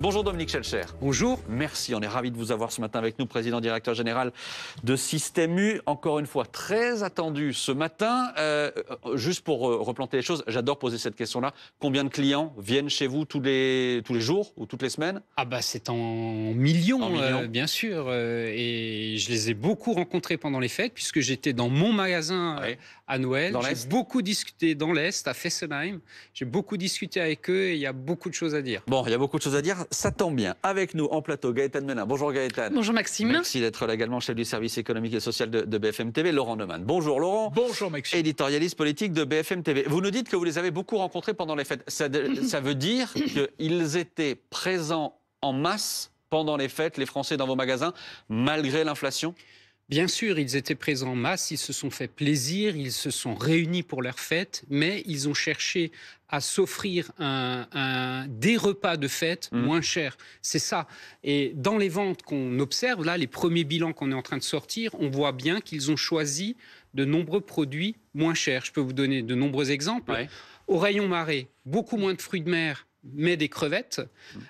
Bonjour Dominique Schelcher. Bonjour. Merci, on est ravis de vous avoir ce matin avec nous, président directeur général de Système U. Encore une fois, très attendu ce matin. Juste pour replanter les choses, j'adore poser cette question-là. Combien de clients viennent chez vous tous les jours ou toutes les semaines? Ah bah c'est en millions, bien sûr. Et je les ai beaucoup rencontrés pendant les fêtes, puisque j'étais dans mon magasin à Noël. J'ai beaucoup discuté dans l'Est, à Fessenheim. J'ai beaucoup discuté avec eux et il y a beaucoup de choses à dire. Bon, il y a beaucoup de choses à dire. Ça tombe bien. Avec nous en plateau, Gaëtan Menin. Bonjour Gaëtan. Bonjour Maxime. Merci d'être là également, chef du service économique et social de BFM TV. Laurent Neumann. Bonjour Laurent. Bonjour Maxime. Éditorialiste politique de BFM TV. Vous nous dites que vous les avez beaucoup rencontrés pendant les fêtes. Ça veut dire qu'ils étaient présents en masse pendant les fêtes, les Français dans vos magasins, malgré l'inflation? Bien sûr, ils étaient présents en masse, ils se sont fait plaisir, ils se sont réunis pour leur fête, mais ils ont cherché à s'offrir des repas de fête moins chers. C'est ça. Et dans les ventes qu'on observe, là, les premiers bilans qu'on est en train de sortir, on voit bien qu'ils ont choisi de nombreux produits moins chers. Je peux vous donner de nombreux exemples. Ouais. Au rayon marée, beaucoup moins de fruits de mer, mais des crevettes.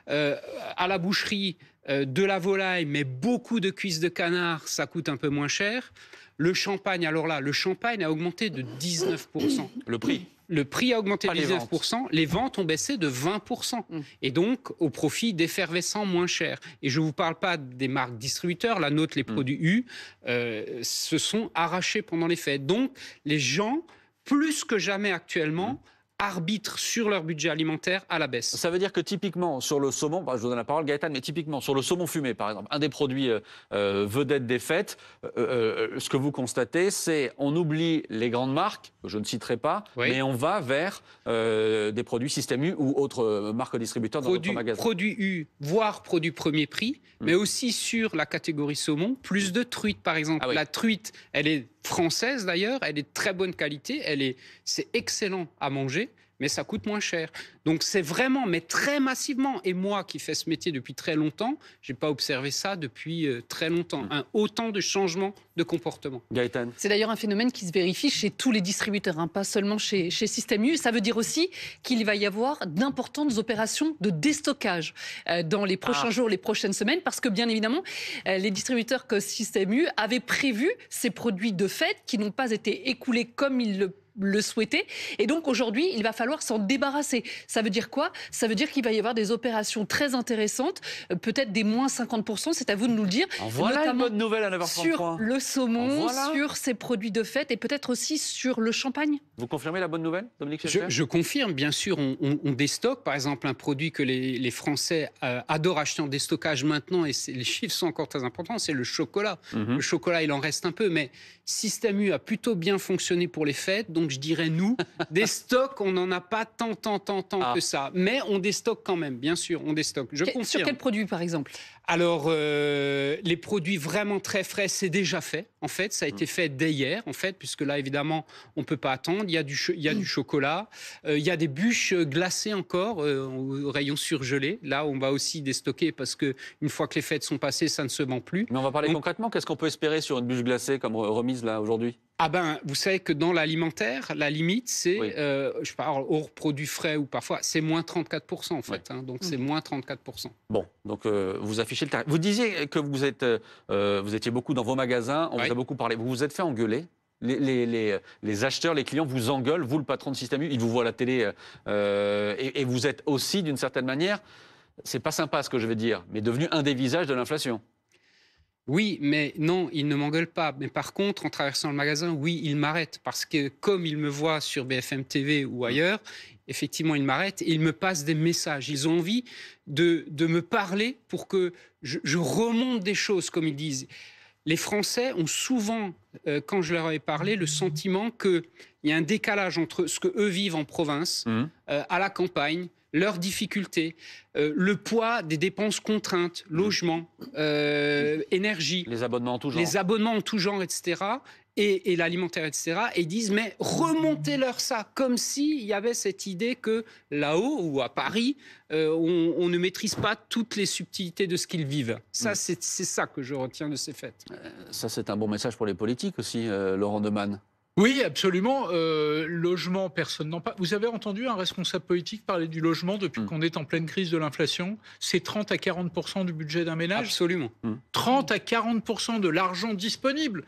À la boucherie, de la volaille, mais beaucoup de cuisses de canard, ça coûte un peu moins cher. Le champagne, alors là, le champagne a augmenté de 19%. Le prix? Le prix a augmenté de 19%, les ventes ont baissé de 20%. Et donc, au profit d'effervescents moins chers. Et je ne vous parle pas des marques distributeurs, la nôtre, les produits U, se sont arrachés pendant les fêtes. Donc, les gens, plus que jamais actuellement, arbitrent sur leur budget alimentaire à la baisse. Ça veut dire que typiquement sur le saumon, je vous donne la parole Gaëtan, mais typiquement sur le saumon fumé par exemple, un des produits vedettes des fêtes, ce que vous constatez, c'est on oublie les grandes marques, que je ne citerai pas, mais on va vers des produits Système U ou autres marques distributeurs dans votre magasin. Produits U, voire produits premier prix, mais aussi sur la catégorie saumon, plus de truite par exemple. Ah oui. La truite, elle est française d'ailleurs, elle est de très bonne qualité, c'est excellent à manger, mais ça coûte moins cher. Donc c'est vraiment, mais très massivement, et moi qui fais ce métier depuis très longtemps, je n'ai pas observé ça depuis très longtemps, autant de changements de comportement. Gaëtan. C'est d'ailleurs un phénomène qui se vérifie chez tous les distributeurs, pas seulement chez Système U. Ça veut dire aussi qu'il va y avoir d'importantes opérations de déstockage dans les prochains jours, les prochaines semaines, parce que bien évidemment, les distributeurs comme Système U avaient prévu ces produits de fête qui n'ont pas été écoulés comme ils le souhaiter. Et donc aujourd'hui, il va falloir s'en débarrasser. Ça veut dire quoi? Ça veut dire qu'il va y avoir des opérations très intéressantes, peut-être des moins 50%, c'est à vous de nous le dire. Voilà une bonne nouvelle à 9h33. Sur le saumon, sur ces produits de fête et peut-être aussi sur le champagne. Vous confirmez la bonne nouvelle, Dominique Schelcher? Je confirme, bien sûr, on déstocke. Par exemple, un produit que les Français adorent acheter en déstockage maintenant, et les chiffres sont encore très importants, c'est le chocolat. Le chocolat, il en reste un peu, mais Système U a plutôt bien fonctionné pour les fêtes, donc je dirais nous, des stocks, on n'en a pas tant que ça. Mais on déstocke quand même, bien sûr, on déstocke. Je confirme. Sur quel produit, par exemple? Alors, les produits vraiment très frais, c'est déjà fait. En fait, ça a été fait dès hier, en fait, puisque là, évidemment, on ne peut pas attendre. Il y a du chocolat, il y a des bûches glacées encore, au rayon surgelé. Là, on va aussi déstocker parce qu'une fois que les fêtes sont passées, ça ne se vend plus. Mais on va parler concrètement. Qu'est-ce qu'on peut espérer sur une bûche glacée comme remise là aujourd'hui? Ah ben, vous savez que dans l'alimentaire, la limite, c'est, je parle hors produits frais ou parfois, c'est moins 34% en fait. Donc c'est moins 34%. Bon, donc vous affichez le tarif. Vous disiez que vous étiez beaucoup dans vos magasins, on vous a beaucoup parlé. Vous vous êtes fait engueuler? Les acheteurs, les clients vous engueulent, vous le patron de Système U, ils vous voient à la télé et vous êtes aussi d'une certaine manière, c'est pas sympa ce que je vais dire, mais devenu un des visages de l'inflation. Oui, mais non, il ne m'engueule pas. Mais par contre, en traversant le magasin, oui, il m'arrête. Parce que comme il me voit sur BFM TV ou ailleurs, effectivement, il m'arrête et il me passe des messages. Ils ont envie de me parler pour que je remonte des choses, comme ils disent. Les Français ont souvent, quand je leur ai parlé, le sentiment qu'il y a un décalage entre ce qu'eux vivent en province, à la campagne, leurs difficultés, le poids des dépenses contraintes, logement, énergie. Les abonnements en tout genre. Les abonnements en tout genre, etc. Et l'alimentaire, etc. Et ils disent, mais remontez-leur ça, comme s'il y avait cette idée que là-haut, ou à Paris, on ne maîtrise pas toutes les subtilités de ce qu'ils vivent. Ça, c'est ça que je retiens de ces fêtes. Ça, c'est un bon message pour les politiques aussi, Laurent Neumann. Oui, absolument. Logement, personne n'en parle. Vous avez entendu un responsable politique parler du logement depuis qu'on est en pleine crise de l'inflation? C'est 30 à 40% du budget d'un ménage. Absolument. 30 à 40% de l'argent disponible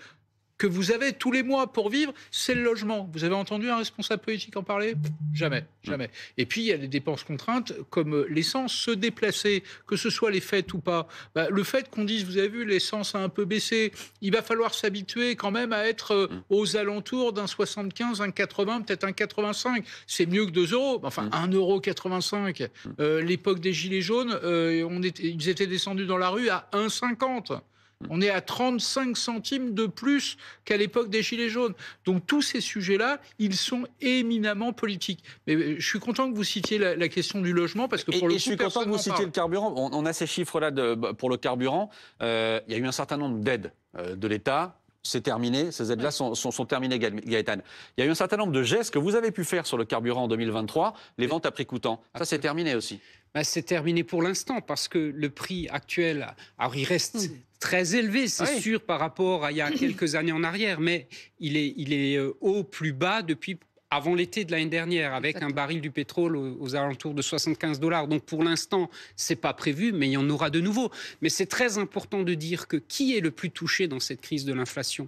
que vous avez tous les mois pour vivre, c'est le logement. Vous avez entendu un responsable politique en parler? Jamais, jamais. Et puis, il y a des dépenses contraintes comme l'essence, se déplacer, que ce soit les fêtes ou pas. Le fait qu'on dise, vous avez vu, l'essence a un peu baissé, il va falloir s'habituer quand même à être aux alentours d'un 75, un 80, peut-être un 85. C'est mieux que 2 €. Enfin, 1,85 €. L'époque des Gilets jaunes, ils étaient descendus dans la rue à 1,50 €. On est à 35 centimes de plus qu'à l'époque des Gilets jaunes. Donc tous ces sujets-là, ils sont éminemment politiques. Mais je suis content que vous citiez la question du logement, parce que pour le coup, je suis content que vous citiez le carburant. On a ces chiffres-là pour le carburant. Il y a eu un certain nombre d'aides de l'État. C'est terminé, ces aides-là sont terminées, Gaëtane. Il y a eu un certain nombre de gestes que vous avez pu faire sur le carburant en 2023, les ventes à prix coûtant. Ça, c'est terminé aussi. C'est terminé pour l'instant, parce que le prix actuel, alors il reste très élevé, c'est sûr, par rapport à il y a quelques années en arrière, mais il est au plus bas depuis avant l'été de l'année dernière, avec un baril du pétrole aux alentours de 75 $. Donc pour l'instant, c'est pas prévu, mais il y en aura de nouveau. Mais c'est très important de dire que qui est le plus touché dans cette crise de l'inflation?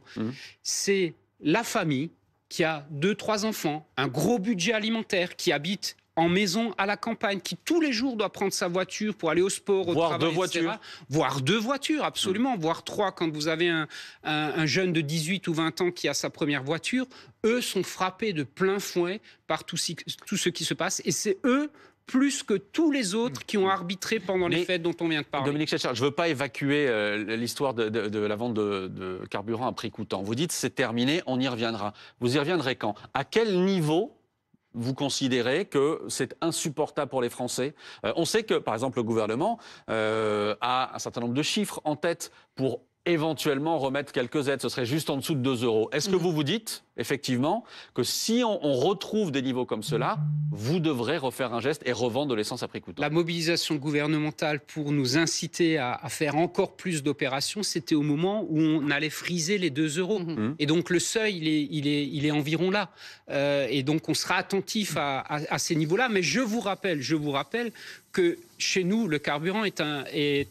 C'est la famille qui a 2-3 enfants, un gros budget alimentaire, qui habite en maison à la campagne, qui tous les jours doit prendre sa voiture pour aller au sport, au travail, 2 voitures. etc. Voire 2 voitures, absolument. Voire 3 quand vous avez un jeune de 18 ou 20 ans qui a sa première voiture. Eux sont frappés de plein fouet par tout ce qui se passe. Et c'est eux, plus que tous les autres, qui ont arbitré pendant les fêtes dont on vient de parler. Dominique Schelcher, je ne veux pas évacuer l'histoire de la vente de carburant à prix coûtant. Vous dites c'est terminé, on y reviendra. Vous y reviendrez quand? À quel niveau vous considérez que c'est insupportable pour les Français? On sait que, par exemple, le gouvernement a un certain nombre de chiffres en tête pour éventuellement remettre quelques aides. Ce serait juste en dessous de 2 €. Est-ce que vous vous dites, effectivement, que si on retrouve des niveaux comme cela, vous devrez refaire un geste et revendre de l'essence à prix coûtant? La mobilisation gouvernementale pour nous inciter à faire encore plus d'opérations, c'était au moment où on allait friser les 2 €. Et donc le seuil, il est environ là. Et donc on sera attentif à ces niveaux-là. Mais je vous rappelle que chez nous, le carburant est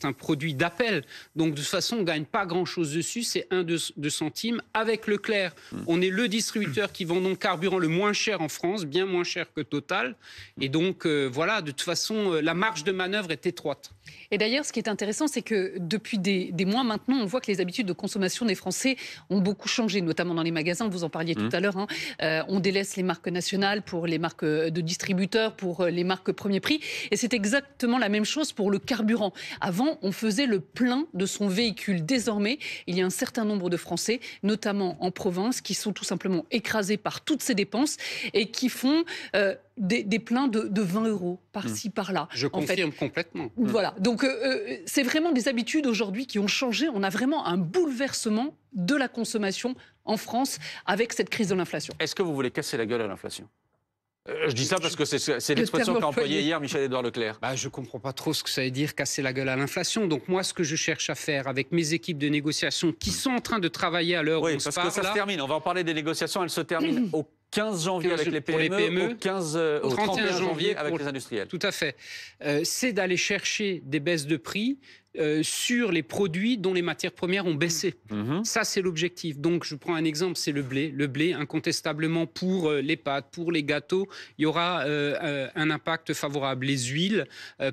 un produit d'appel. Donc, de toute façon, on ne gagne pas grand-chose dessus. C'est 1-2 centimes. Avec Leclerc, on est le distributeur qui vend donc carburant le moins cher en France, bien moins cher que Total. Et donc, voilà, de toute façon, la marge de manœuvre est étroite. Et d'ailleurs, ce qui est intéressant, c'est que depuis des mois maintenant, on voit que les habitudes de consommation des Français ont beaucoup changé, notamment dans les magasins. Vous en parliez tout à l'heure. On délaisse les marques nationales pour les marques de distributeurs, pour les marques premier prix. Et c'est exactement la même chose pour le carburant. Avant, on faisait le plein de son véhicule. Désormais, il y a un certain nombre de Français, notamment en province, qui sont tout simplement écrasés par toutes ces dépenses et qui font des pleins de 20 € par-ci, par-là. Je confirme complètement. Voilà. Donc, c'est vraiment des habitudes aujourd'hui qui ont changé. On a vraiment un bouleversement de la consommation en France avec cette crise de l'inflation. Est-ce que vous voulez casser la gueule à l'inflation? Je dis ça parce que c'est l'expression qu'a employée hier Michel-Édouard Leclerc. Je ne comprends pas trop ce que ça veut dire, casser la gueule à l'inflation. Donc moi, ce que je cherche à faire avec mes équipes de négociation qui sont en train de travailler à l'heure où on se parle... Oui, parce que ça se termine. On va en parler des négociations. Elles se terminent au 15 janvier avec les PME, au 31 janvier avec les industriels. Tout à fait. C'est d'aller chercher des baisses de prix sur les produits dont les matières premières ont baissé. Ça, c'est l'objectif. Donc, je prends un exemple, c'est le blé. Le blé, incontestablement, pour les pâtes, pour les gâteaux, il y aura un impact favorable. Les huiles,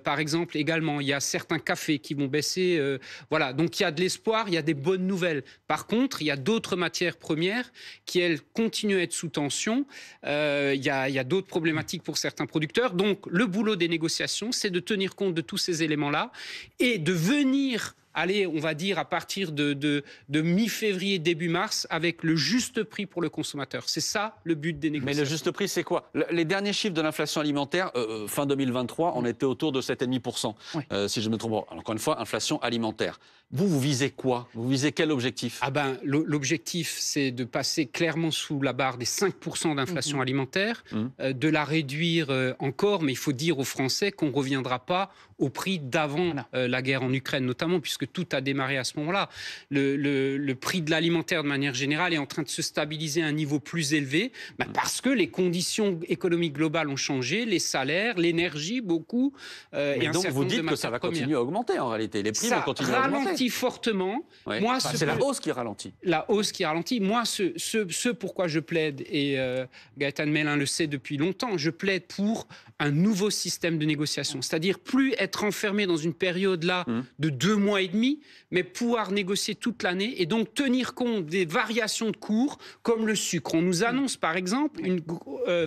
par exemple, également. Il y a certains cafés qui vont baisser. Voilà. Donc, il y a de l'espoir, il y a des bonnes nouvelles. Par contre, il y a d'autres matières premières qui, elles, continuent à être sous tension. Il y a d'autres problématiques pour certains producteurs. Donc, le boulot des négociations, c'est de tenir compte de tous ces éléments-là et de venir, on va dire, à partir de mi-février, début mars, avec le juste prix pour le consommateur. C'est ça le but des négociations. Mais le juste prix, c'est quoi? Les derniers chiffres de l'inflation alimentaire, fin 2023, on était autour de 7,5%. Si je me trompe. Encore une fois, inflation alimentaire. Vous visez quoi? Vous visez quel objectif? L'objectif, c'est de passer clairement sous la barre des 5% d'inflation alimentaire, de la réduire encore, mais il faut dire aux Français qu'on ne reviendra pas au prix d'avant la guerre en Ukraine, notamment, puisque tout a démarré à ce moment-là. Le prix de l'alimentaire, de manière générale, est en train de se stabiliser à un niveau plus élevé, parce que les conditions économiques globales ont changé, les salaires, l'énergie, beaucoup. Et donc, vous dites que ça va continuer à augmenter, en réalité. Les prix vont continuer à augmenter. Ça ralentit fortement. Ouais. C'est la hausse qui ralentit. La hausse qui ralentit. Moi, ce pourquoi je plaide, et Gaëtan Mélin le sait depuis longtemps, je plaide pour un nouveau système de négociation. C'est-à-dire plus être enfermé dans une période là de 2 mois et demi, mais pouvoir négocier toute l'année et donc tenir compte des variations de cours comme le sucre. On nous annonce par exemple une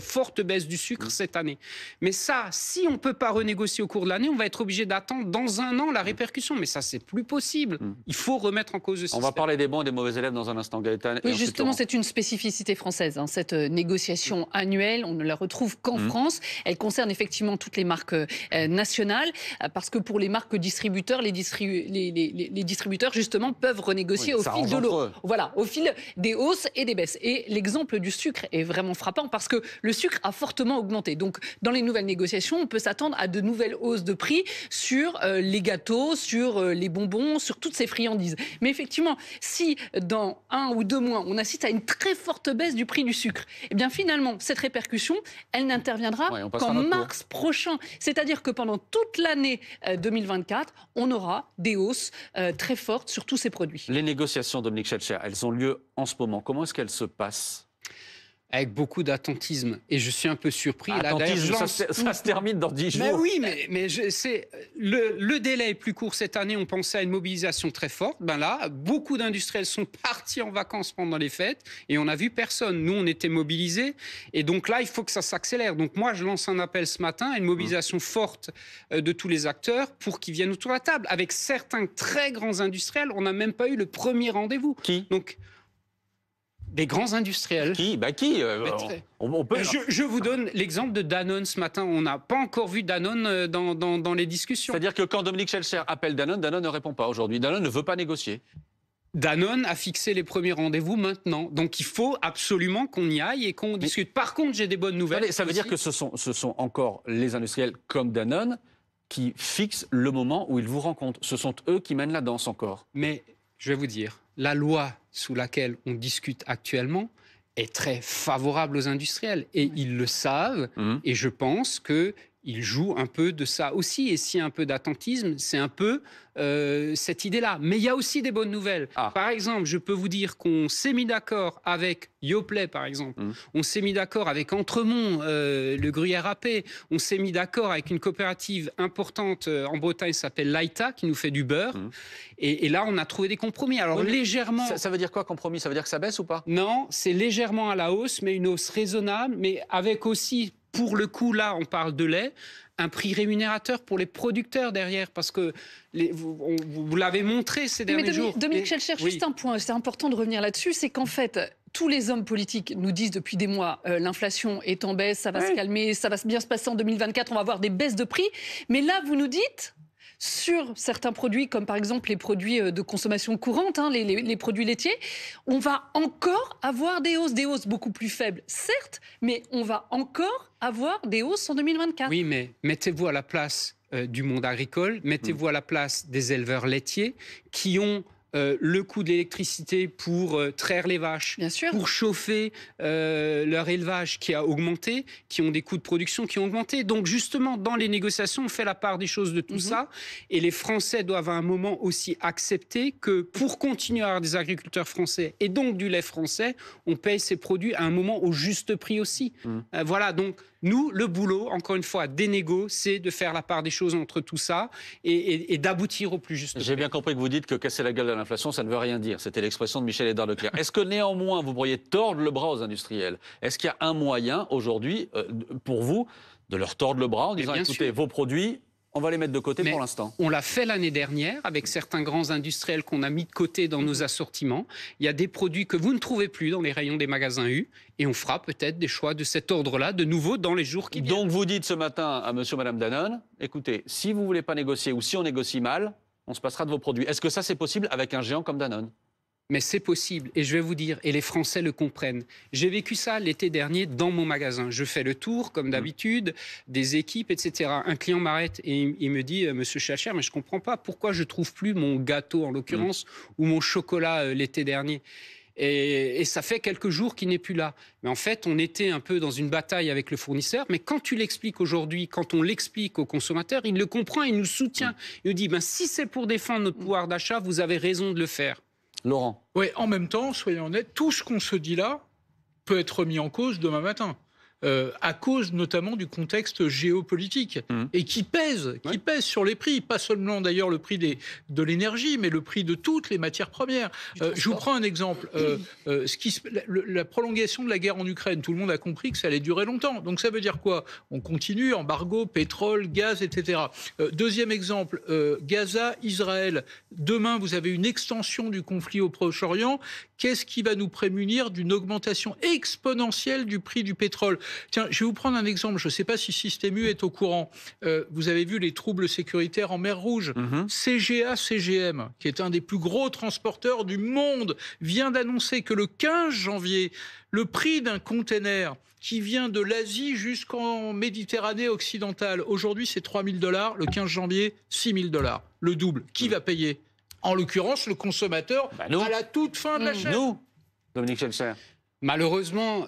forte baisse du sucre cette année. Mais ça, si on ne peut pas renégocier au cours de l'année, on va être obligé d'attendre dans un an la répercussion. Mais ça, c'est plus possible. Il faut remettre en cause le système. On va parler des bons et des mauvais élèves dans un instant, Gaëtan. Oui, justement, c'est une spécificité française. Cette négociation annuelle, on ne la retrouve qu'en France. Elle concerne effectivement toutes les marques nationales, parce que pour les marques distributeurs, les distributeurs, justement, peuvent renégocier au fil de l'eau. Voilà, au fil des hausses et des baisses. Et l'exemple du sucre est vraiment frappant, parce que le sucre a fortement augmenté. Donc, dans les nouvelles négociations, on peut s'attendre à de nouvelles hausses de prix sur les gâteaux, sur les bonbons, sur toutes ces friandises. Mais effectivement, si dans 1 ou 2 mois, on assiste à une très forte baisse du prix du sucre, eh bien finalement, cette répercussion, elle n'interviendra qu'en mars prochain. C'est-à-dire que pendant toute l'année 2024, on aura des hausses très fortes sur tous ces produits. Les négociations, Dominique Schelcher, elles ont lieu en ce moment. Comment est-ce qu'elles se passent ? Avec beaucoup d'attentisme. Et je suis un peu surpris. Attentisme, ça se termine dans 10 jours. Mais oui, mais le délai est plus court cette année. On pensait à une mobilisation très forte. Ben là, beaucoup d'industriels sont partis en vacances pendant les fêtes et on n'a vu personne. Nous, on était mobilisés. Et donc là, il faut que ça s'accélère. Donc moi, je lance un appel ce matin à une mobilisation forte de tous les acteurs pour qu'ils viennent autour de la table. Avec certains très grands industriels, on n'a même pas eu le premier rendez-vous. Qui ? Donc, des grands industriels. Qui on peut... Je vous donne l'exemple de Danone ce matin. On n'a pas encore vu Danone dans les discussions. C'est-à-dire que quand Dominique Schelcher appelle Danone, Danone ne répond pas aujourd'hui. Danone ne veut pas négocier. Danone a fixé les premiers rendez-vous maintenant. Donc il faut absolument qu'on y aille et qu'on discute. Par contre, j'ai des bonnes nouvelles. Ça veut dire que ce sont encore les industriels comme Danone qui fixent le moment où ils vous rencontrent. Ce sont eux qui mènent la danse encore. Mais je vais vous dire, la loi sous laquelle on discute actuellement est très favorable aux industriels. Et ils le savent. Et je pense qu'ils jouent un peu de ça aussi. Et s'il y a un peu d'attentisme, c'est un peu cette idée-là. Mais il y a aussi des bonnes nouvelles. Par exemple, je peux vous dire qu'on s'est mis d'accord avec Yoplait, par exemple. On s'est mis d'accord avec Entremont, le gruyère râpé. On s'est mis d'accord avec une coopérative importante en Bretagne qui s'appelle Laïta, qui nous fait du beurre. Et là, on a trouvé des compromis. Alors, légèrement... Ça veut dire quoi, compromis ? Ça veut dire que ça baisse ou pas ? Non, c'est légèrement à la hausse, mais une hausse raisonnable, mais avec aussi... Pour le coup, là, on parle de lait, un prix rémunérateur pour les producteurs derrière, parce que vous l'avez montré ces derniers jours. Dominique Schelcher, juste un point, c'est important de revenir là-dessus, c'est qu'en fait, tous les hommes politiques nous disent depuis des mois, l'inflation est en baisse, ça va se calmer, ça va bien se passer en 2024, on va avoir des baisses de prix. Mais là, vous nous dites... Sur certains produits, comme par exemple les produits de consommation courante, les produits laitiers, on va encore avoir des hausses beaucoup plus faibles, certes, mais on va encore avoir des hausses en 2024. Oui, mais mettez-vous à la place du monde agricole, mettez-vous à la place des éleveurs laitiers qui ont... le coût de l'électricité pour traire les vaches, pour chauffer leur élevage qui a augmenté, qui ont des coûts de production qui ont augmenté. Donc justement, dans les négociations, on fait la part des choses de tout ça. Et les Français doivent à un moment aussi accepter que pour continuer à avoir des agriculteurs français et donc du lait français, on paye ces produits à un moment au juste prix aussi. Voilà, donc nous, le boulot, encore une fois, des négos, c'est de faire la part des choses entre tout ça et d'aboutir au plus juste prix. J'ai bien compris que vous dites que casser la gueule de l'inflation, ça ne veut rien dire. C'était l'expression de Michel-Édouard Leclerc. Est-ce que néanmoins, vous pourriez tordre le bras aux industriels ? Est-ce qu'il y a un moyen aujourd'hui, pour vous, de leur tordre le bras en disant, écoutez, vos produits... On va les mettre de côté pour l'instant. On l'a fait l'année dernière avec certains grands industriels qu'on a mis de côté dans nos assortiments. Il y a des produits que vous ne trouvez plus dans les rayons des magasins U et on fera peut-être des choix de cet ordre-là de nouveau dans les jours qui viennent. Donc vous dites ce matin à monsieur, madame Danone, écoutez, si vous ne voulez pas négocier ou si on négocie mal, on se passera de vos produits. Est-ce que ça c'est possible avec un géant comme Danone ? Mais c'est possible, et je vais vous dire, et les Français le comprennent. J'ai vécu ça l'été dernier dans mon magasin. Je fais le tour, comme d'habitude, des équipes, etc. Un client m'arrête et il me dit, Monsieur Schachère, mais je ne comprends pas pourquoi je ne trouve plus mon gâteau, en l'occurrence, ou mon chocolat l'été dernier. Et ça fait quelques jours qu'il n'est plus là. Mais en fait, on était un peu dans une bataille avec le fournisseur. Mais quand tu l'expliques aujourd'hui, quand on l'explique au consommateur, il le comprend, il nous soutient. Il nous dit, si c'est pour défendre notre pouvoir d'achat, vous avez raison de le faire. Laurent. Oui, en même temps, soyons honnêtes, tout ce qu'on se dit là peut être remis en cause demain matin. À cause notamment du contexte géopolitique et qui pèse sur les prix, pas seulement d'ailleurs le prix de l'énergie, mais le prix de toutes les matières premières. Je vous prends un exemple. La prolongation de la guerre en Ukraine, tout le monde a compris que ça allait durer longtemps. Donc ça veut dire quoi? On continue, embargo, pétrole, gaz, etc. Deuxième exemple, Gaza, Israël. Demain, vous avez une extension du conflit au Proche-Orient. Qu'est-ce qui va nous prémunir d'une augmentation exponentielle du prix du pétrole? Tiens, je vais vous prendre un exemple. Je ne sais pas si Système U est au courant. Vous avez vu les troubles sécuritaires en mer Rouge. CGA-CGM, qui est un des plus gros transporteurs du monde, vient d'annoncer que le 15 janvier, le prix d'un container qui vient de l'Asie jusqu'en Méditerranée occidentale, aujourd'hui c'est 3 000 $, le 15 janvier, 6 000 $. Le double. Qui va payer? En l'occurrence, le consommateur à la toute fin de la chaîne. Nous, Dominique Schelcher. Malheureusement,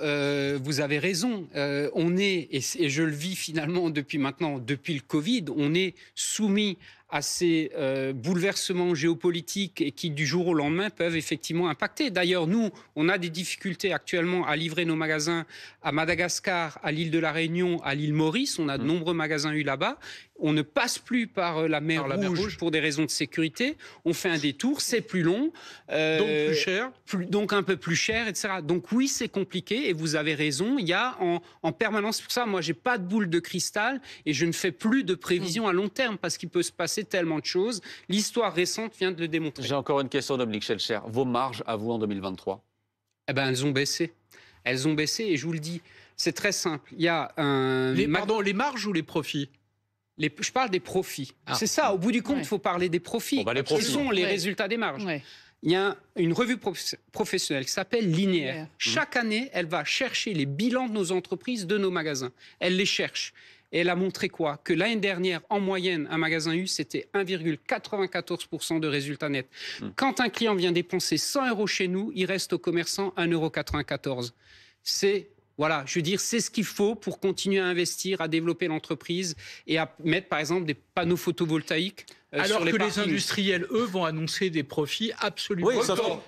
vous avez raison. On est, et je le vis finalement depuis le Covid, on est soumis à ces bouleversements géopolitiques et qui, du jour au lendemain, peuvent effectivement impacter. D'ailleurs, nous, on a des difficultés actuellement à livrer nos magasins à Madagascar, à l'île de la Réunion, à l'île Maurice. On a de nombreux magasins là-bas. On ne passe plus par la mer Rouge pour des raisons de sécurité. On fait un détour, c'est plus long. Donc plus cher. Donc un peu plus cher, etc. Donc oui, c'est compliqué et vous avez raison. Il y a en permanence, pour ça, moi, j'ai pas de boule de cristal et je ne fais plus de prévisions à long terme parce qu'il peut se passer tellement de choses. L'histoire récente vient de le démontrer. J'ai encore une question, Dominique Schelcher. Vos marges à vous en 2023? Eh ben, elles ont baissé. Elles ont baissé et je vous le dis, c'est très simple. Il y a les marges ou les profits? Je parle des profits. C'est ça, au bout du compte, il faut parler des profits. Ce sont les résultats des marges. Il y a une revue professionnelle qui s'appelle Linéaire. Chaque année, elle va chercher les bilans de nos entreprises, de nos magasins. Elle les cherche. Et elle a montré quoi? Que l'année dernière, en moyenne, un magasin U, c'était 1,94% de résultat net. Quand un client vient dépenser 100 € chez nous, il reste au commerçant 1,94 €. Voilà, je veux dire, c'est ce qu'il faut pour continuer à investir, à développer l'entreprise et à mettre, par exemple, des panneaux photovoltaïques alors sur les que parkings. Les industriels, eux, vont annoncer des profits absolument... Oui,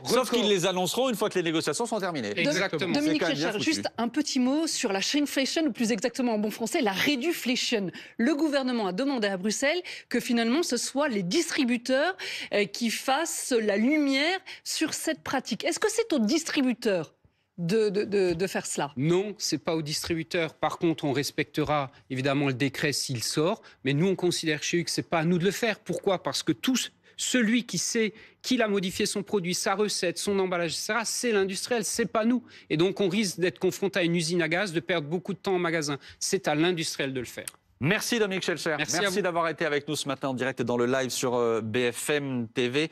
sauf qu'ils les annonceront une fois que les négociations sont terminées. Exactement. Dominique Schelcher, juste un petit mot sur la shrinkflation, ou plus exactement en bon français, la reduflation. Le gouvernement a demandé à Bruxelles que finalement ce soit les distributeurs qui fassent la lumière sur cette pratique. Est-ce que c'est aux distributeurs de faire cela? Non, c'est pas au distributeur. Par contre, on respectera évidemment le décret s'il sort, mais nous, on considère chez U que c'est pas à nous de le faire. Pourquoi? Parce que celui qui sait qu'il a modifié son produit, sa recette, son emballage, etc., c'est l'industriel, c'est pas nous. Et donc, on risque d'être confronté à une usine à gaz, de perdre beaucoup de temps en magasin. C'est à l'industriel de le faire. Merci Dominique Schelcher. Merci d'avoir été avec nous ce matin en direct dans le live sur BFM TV.